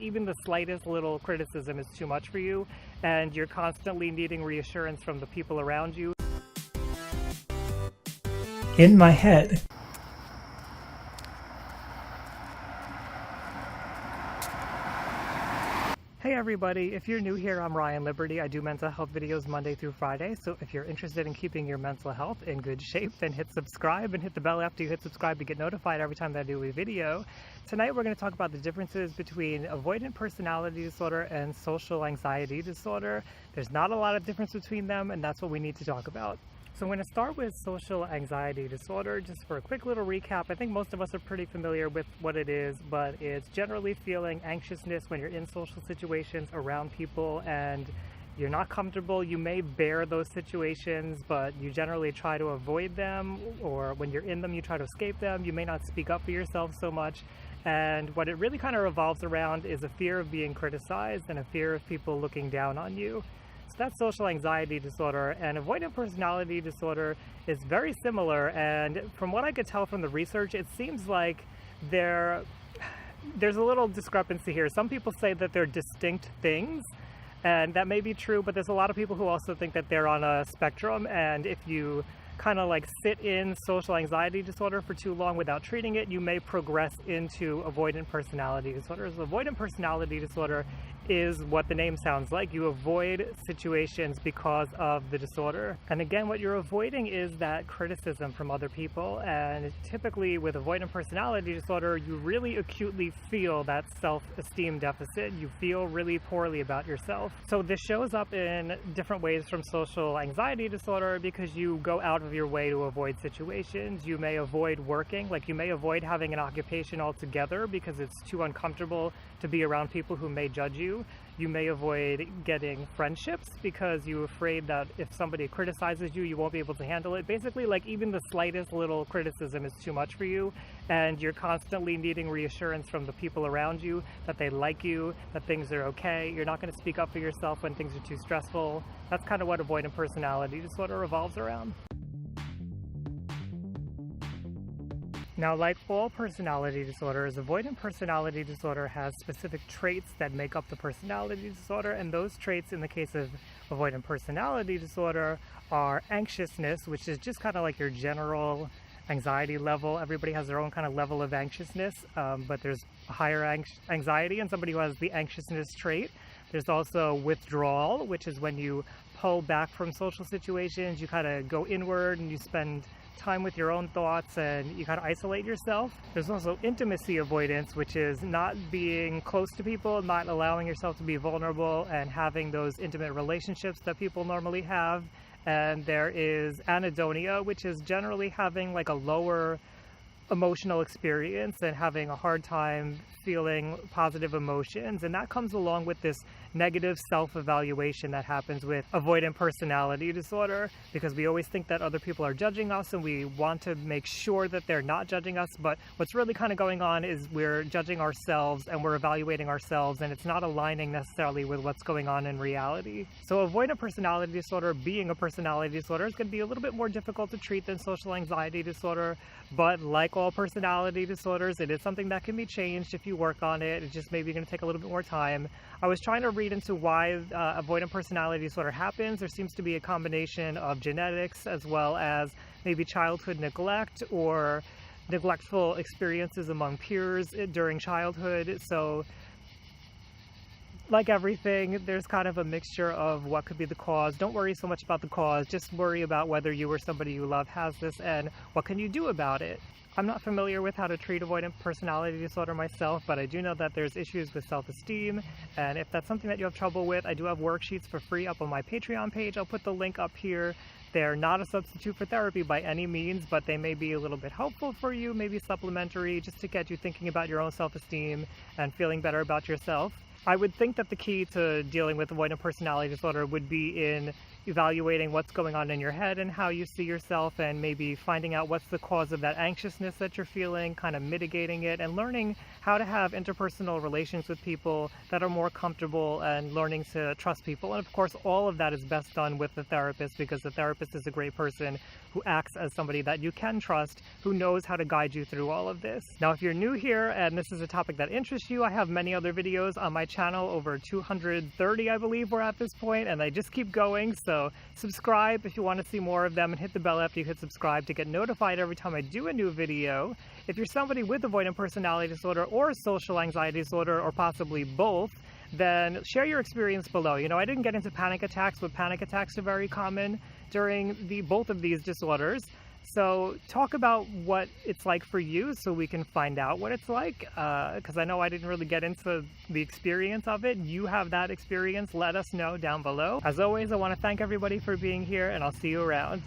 Even the slightest little criticism is too much for you, and you're constantly needing reassurance from the people around you. In my head. Hey everybody, if you're new here, I'm Ryan Liberty. I do mental health videos Monday through Friday, so if you're interested in keeping your mental health in good shape, then hit subscribe and hit the bell after you hit subscribe to get notified every time that I do a video. Tonight we're going to talk about the differences between avoidant personality disorder and social anxiety disorder. There's not a lot of difference between them, and that's what we need to talk about. So I'm going to start with social anxiety disorder. Just for a quick little recap, I think most of us are pretty familiar with what it is, but it's generally feeling anxiousness when you're in social situations around people and you're not comfortable. You may bear those situations, but you generally try to avoid them, or when you're in them, you try to escape them. You may not speak up for yourself so much. And what it really kind of revolves around is a fear of being criticized and a fear of people looking down on you. So that's social anxiety disorder, and avoidant personality disorder is very similar. And from what I could tell from the research, it seems like there's a little discrepancy here. Some people say that they're distinct things, and that may be true, but there's a lot of people who also think that they're on a spectrum, and if you kind of like sit in social anxiety disorder for too long without treating it, you may progress into avoidant personality disorder. So avoidant personality disorder is what the name sounds like. You avoid situations because of the disorder. And again, what you're avoiding is that criticism from other people. And typically with avoidant personality disorder, you really acutely feel that self-esteem deficit. You feel really poorly about yourself. So this shows up in different ways from social anxiety disorder because you go out of your way to avoid situations. You may avoid working, like you may avoid having an occupation altogether because it's too uncomfortable to be around people who may judge you. You may avoid getting friendships because you're afraid that if somebody criticizes you, you won't be able to handle it. Basically, like even the slightest little criticism is too much for you, and you're constantly needing reassurance from the people around you that they like you, that things are okay. You're not going to speak up for yourself when things are too stressful. That's kind of what avoidant personality disorder revolves around. Now, like all personality disorders, avoidant personality disorder has specific traits that make up the personality disorder, and those traits in the case of avoidant personality disorder are anxiousness, which is just kind of like your general anxiety level. Everybody has their own kind of level of anxiousness, but there's higher anxiety in somebody who has the anxiousness trait. There's also withdrawal, which is when you pull back from social situations, you kind of go inward and you spend time with your own thoughts and you kind of isolate yourself. There's also intimacy avoidance, which is not being close to people, not allowing yourself to be vulnerable and having those intimate relationships that people normally have. And there is anhedonia, which is generally having like a lower emotional experience and having a hard time feeling positive emotions, and that comes along with this negative self-evaluation that happens with avoidant personality disorder, because we always think that other people are judging us and we want to make sure that they're not judging us, but what's really kind of going on is we're judging ourselves and we're evaluating ourselves, and it's not aligning necessarily with what's going on in reality. So avoidant personality disorder, being a personality disorder, is going to be a little bit more difficult to treat than social anxiety disorder, but like all personality disorders, it is something that can be changed if you work on it. It's just maybe going to take a little bit more time. I was trying to read into why avoidant personality disorder happens. There seems to be a combination of genetics as well as maybe childhood neglect or neglectful experiences among peers during childhood. So like everything, there's kind of a mixture of what could be the cause. Don't worry so much about the cause, just worry about whether you or somebody you love has this and what can you do about it. I'm not familiar with how to treat avoidant personality disorder myself, but I do know that there's issues with self-esteem, and if that's something that you have trouble with, I do have worksheets for free up on my Patreon page. I'll put the link up here. They're not a substitute for therapy by any means, but they may be a little bit helpful for you, maybe supplementary, just to get you thinking about your own self-esteem and feeling better about yourself. I would think that the key to dealing with avoidant personality disorder would be in evaluating what's going on in your head and how you see yourself, and maybe finding out what's the cause of that anxiousness that you're feeling, kind of mitigating it, and learning how to have interpersonal relations with people that are more comfortable, and learning to trust people. And of course, all of that is best done with the therapist, because the therapist is a great person who acts as somebody that you can trust, who knows how to guide you through all of this. Now, if you're new here and this is a topic that interests you, I have many other videos on my channel, over 230 I believe we're at this point, and they just keep going. So subscribe if you want to see more of them, and hit the bell after you hit subscribe to get notified every time I do a new video. If you're somebody with avoidant personality disorder or social anxiety disorder, or possibly both, then share your experience below. You know, I didn't get into panic attacks, but panic attacks are very common during both of these disorders. So talk about what it's like for you, so we can find out what it's like, because I know I didn't really get into the experience of it. You have that experience, let us know down below. As always, I want to thank everybody for being here, and I'll see you around.